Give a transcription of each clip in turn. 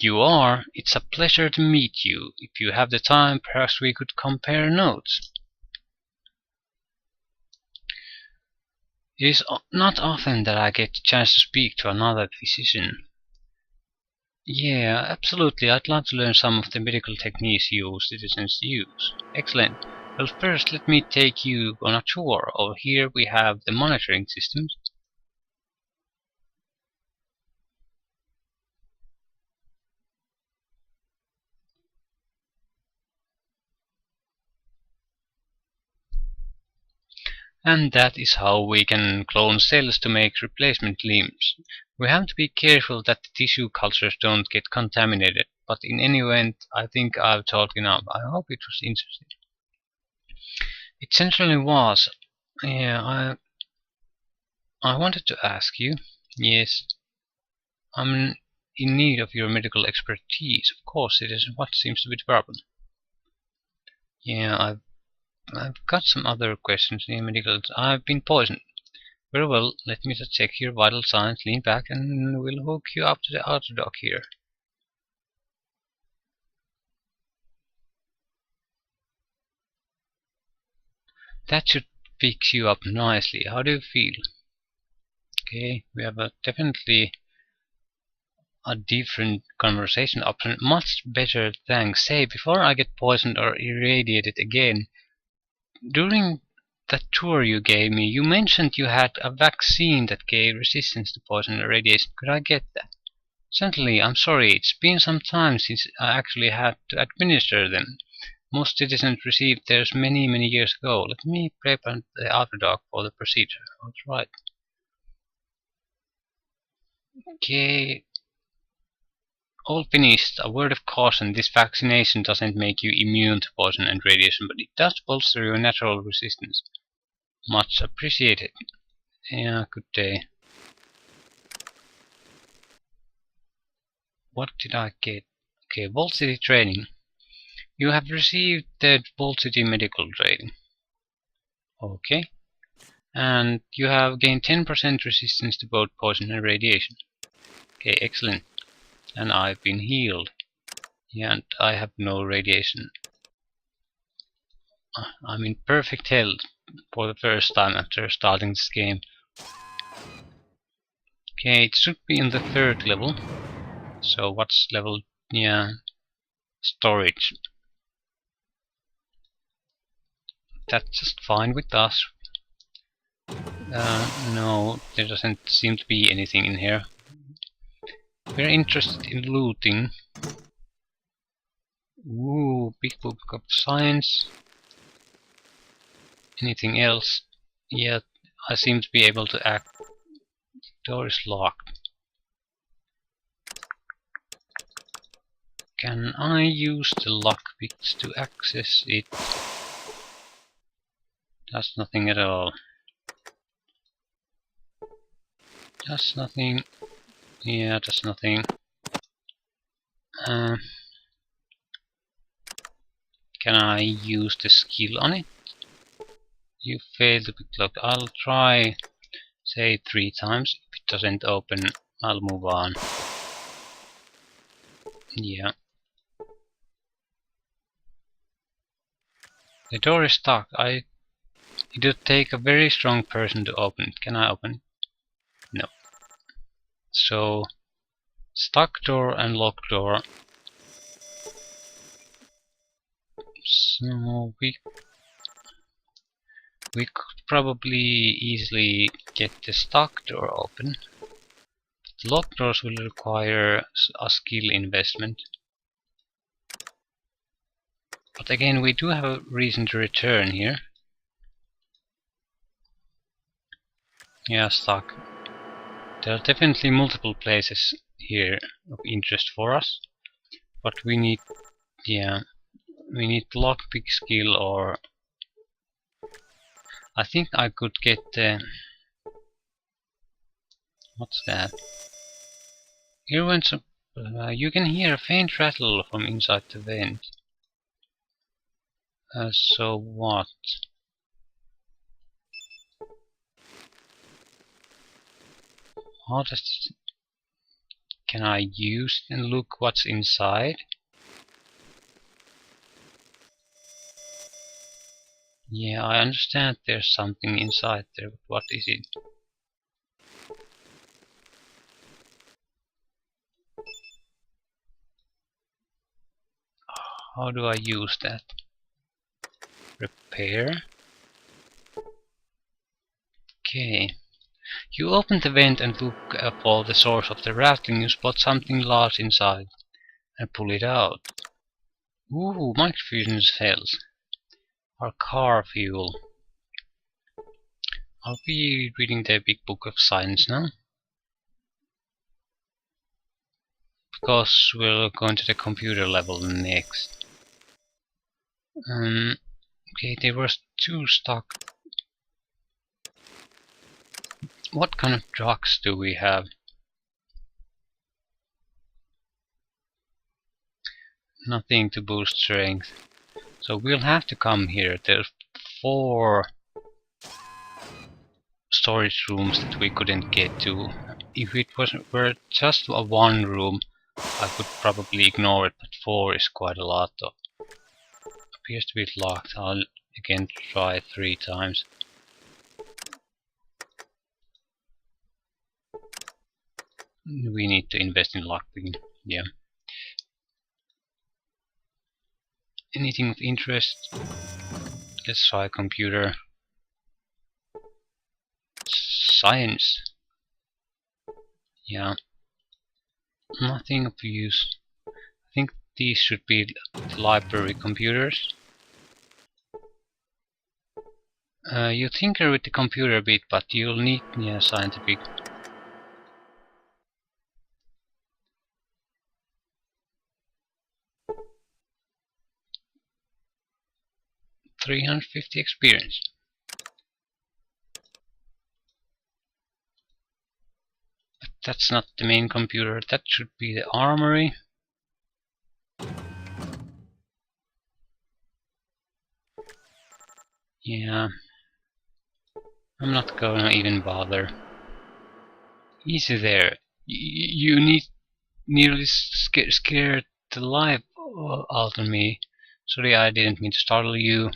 You are. It's a pleasure to meet you. If you have the time, perhaps we could compare notes. It is not often that I get the chance to speak to another physician. Yeah, absolutely. I'd love to learn some of the medical techniques you citizens use. Excellent. Well, first let me take you on a tour. Over here we have the monitoring systems. And that is how we can clone cells to make replacement limbs. We have to be careful that the tissue cultures don't get contaminated, but in any event, I think I've talked enough. I hope it was interesting. It certainly was. Yeah, I wanted to ask you. Yes, I'm in need of your medical expertise. Of course, it is what seems to be the problem. Yeah, I've got some other questions in medical. I've been poisoned. Very well, let me just check your vital signs. Lean back and we'll hook you up to the outer dock here. That should fix you up nicely. How do you feel? Okay, we have definitely a different conversation option. Much better, thanks. Say, before I get poisoned or irradiated again, during that tour you gave me, you mentioned you had a vaccine that gave resistance to poison and radiation. Could I get that? Certainly, I'm sorry, it's been some time since I actually had to administer them. Most citizens received theirs many, many years ago. Let me prepare the outer dock for the procedure. That's right. Okay, all finished. A word of caution, this vaccination doesn't make you immune to poison and radiation, but it does bolster your natural resistance. Much appreciated. Yeah, good day. What did I get? Okay, Vault City training. You have received the Vault City medical training. Okay. And you have gained 10% resistance to both poison and radiation. Okay, excellent. And I've been healed. Yeah, and I have no radiation. I'm in perfect health for the first time after starting this game. Okay, it should be in the 3rd level. So what's level? Yeah, storage. That's just fine with us. No, there doesn't seem to be anything in here. We're interested in looting. Ooh, big book of science. Anything else? Yeah, I seem to be able to act. The door is locked. Can I use the lockpicks to access it? That's nothing at all. That's nothing. Yeah, that's nothing. Can I use the skill on it? You failed to pick lock. I'll try, say 3 times. If it doesn't open, I'll move on. Yeah. The door is stuck. It would take a very strong person to open it. Can I open it? No. So, stuck door and locked door. So we could probably easily get the stuck door open. But locked doors will require a skill investment. But again, we do have a reason to return here. Yeah, stuck. There are definitely multiple places here of interest for us. But we need, yeah, we need lockpick skill, or I think I could get the, what's that? Here went some, you can hear a faint rattle from inside the vent. So what? How does Can I use it and look what's inside? Yeah, I understand there's something inside there, but what is it? How do I use that? Repair. Okay. You open the vent and look for the source of the rattling. You spot something large inside and pull it out. Ooh, microfusion cells. Our car fuel. I'll be reading the big book of science now. Because we're going to the computer level next. Okay, there were two stock. What kind of drugs do we have? Nothing to boost strength. So we'll have to come here. There's 4 storage rooms that we couldn't get to. If it were just a 1 room, I could probably ignore it, but 4 is quite a lot though. Appears to be locked. I'll again try 3 times. We need to invest in lockpicking. Yeah. Anything of interest? Let's try computer. Science. Yeah. Nothing of use. I think these should be the library computers. You tinker with the computer a bit, but you'll need scientific. $350 experience. But that's not the main computer. That should be the armory. Yeah. I'm not gonna even bother. Easy there. You nearly scared the life out of me. Sorry, I didn't mean to startle you.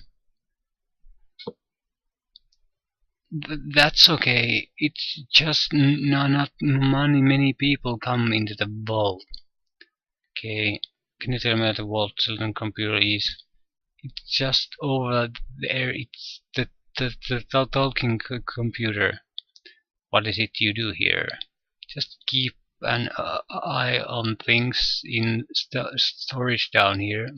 That's okay. It's just not many people come into the vault. Okay, can you tell me where the vault children computer is? It's just over there. It's the talking computer. What is it you do here? Just keep an eye on things in storage down here.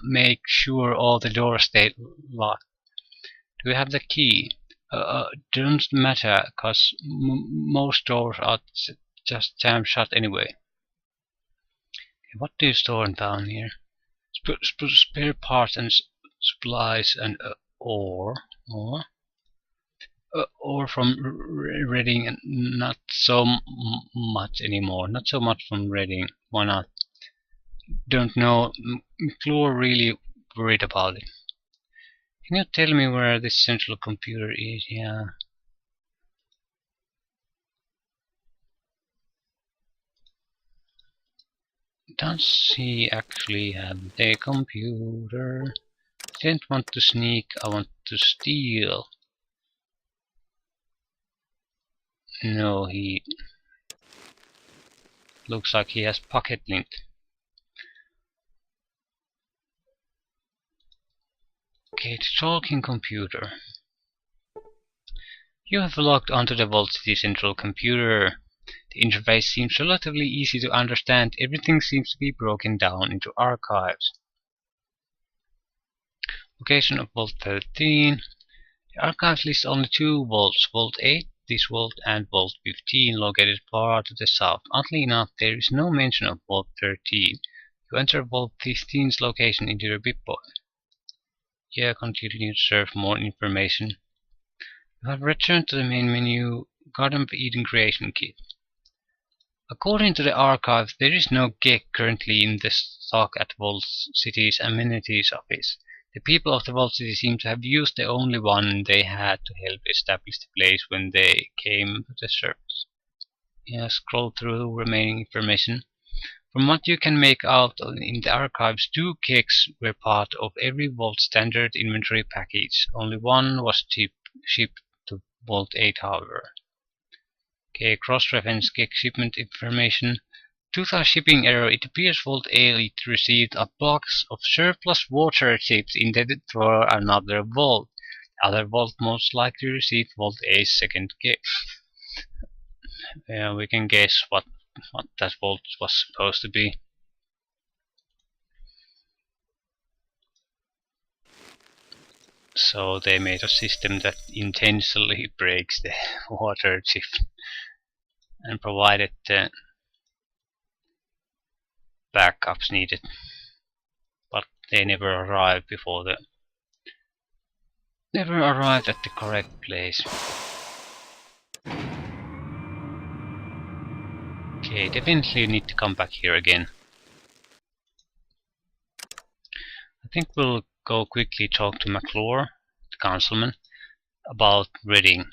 Make sure all the doors stay locked. Do you have the key? Don't matter, cause most doors are just jammed shut anyway. What do you store down here? Spare parts and supplies and ore from Reading, and not so much anymore. Not so much from Reading. Why not? Don't know. Clue really worried about it. Can you tell me where this central computer is? Yeah. Does he actually have the computer? I didn't want to sneak, I want to steal. No, he looks like he has pocket linked. Okay, the talking computer. You have logged onto the Vault City Central computer. The interface seems relatively easy to understand. Everything seems to be broken down into archives. Location of Vault 13. The archives list only 2 vaults, Vault 8, this vault, and Vault 15, located far to the south. Oddly enough, there is no mention of Vault 13. You enter Vault 15's location into your BitBoy. Yeah, continue to search for more information. You have returned to the main menu, Garden of Eden Creation Kit. According to the archive, there is no GECK currently in the stock at Vault City's amenities office. The people of the Vault City seem to have used the only one they had to help establish the place when they came to the surface. Yeah, scroll through remaining information. From what you can make out in the archives, 2 kegs were part of every Vault standard inventory package. Only one was shipped to Vault 8, however. Okay, cross-reference keg shipment information. Due to a shipping error, it appears Vault 8 received a box of surplus water chips intended for another Vault. The other Vault most likely received Vault 8's second keg. We can guess what that Vault was supposed to be. So they made a system that intentionally breaks the water chip and provided the backups needed, but they never arrived at the correct place. Okay, definitely need to come back here again. I think we'll go quickly talk to McClure, the councilman, about Reading.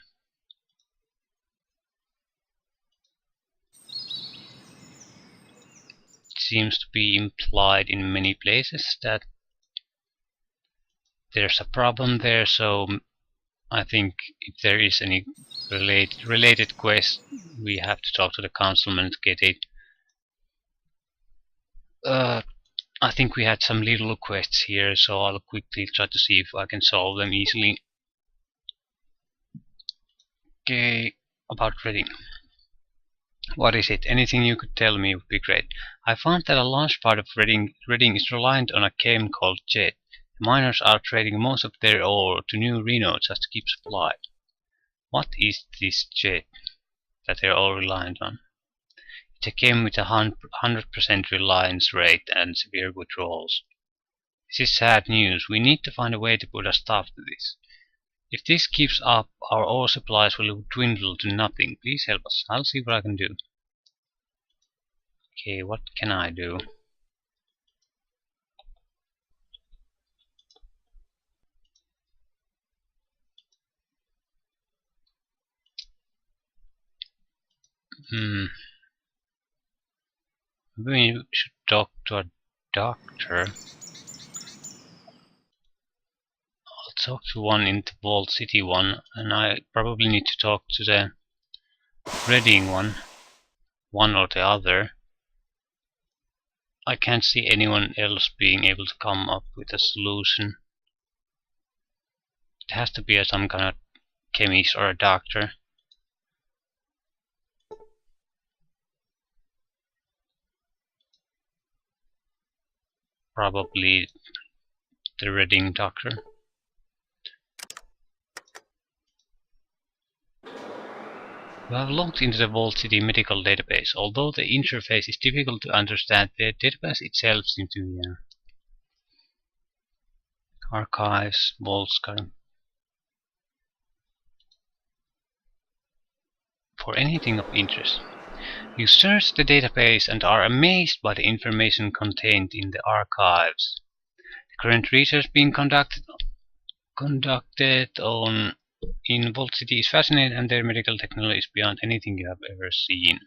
It seems to be implied in many places that there's a problem there, so I think if there is any related quest, we have to talk to the councilman to get it. I think we had some little quests here, so I'll quickly try to see if I can solve them easily. Okay, about Reading. What is it? Anything you could tell me would be great. I found that a large part of Reading is reliant on a chem called jet. The miners are trading most of their ore to New Reno just to keep supply. What is this jet that they're all reliant on? It's a chem with a 100% reliance rate and severe withdrawals. This is sad news. We need to find a way to put a stop to this. If this keeps up, our ore supplies will dwindle to nothing. Please help us. I'll see what I can do. Okay, what can I do? Maybe we should talk to a doctor. I'll talk to one in the Vault City one, and I probably need to talk to the Reading one or the other. I can't see anyone else being able to come up with a solution. It has to be some kind of chemist or a doctor. Probably the Reading doctor. We have logged into the Vault City medical database. Although the interface is difficult to understand, the database itself seems to be archives, Vault's current. For anything of interest. You search the database and are amazed by the information contained in the archives. The current research being conducted in Vault City is fascinating, and their medical technology is beyond anything you have ever seen.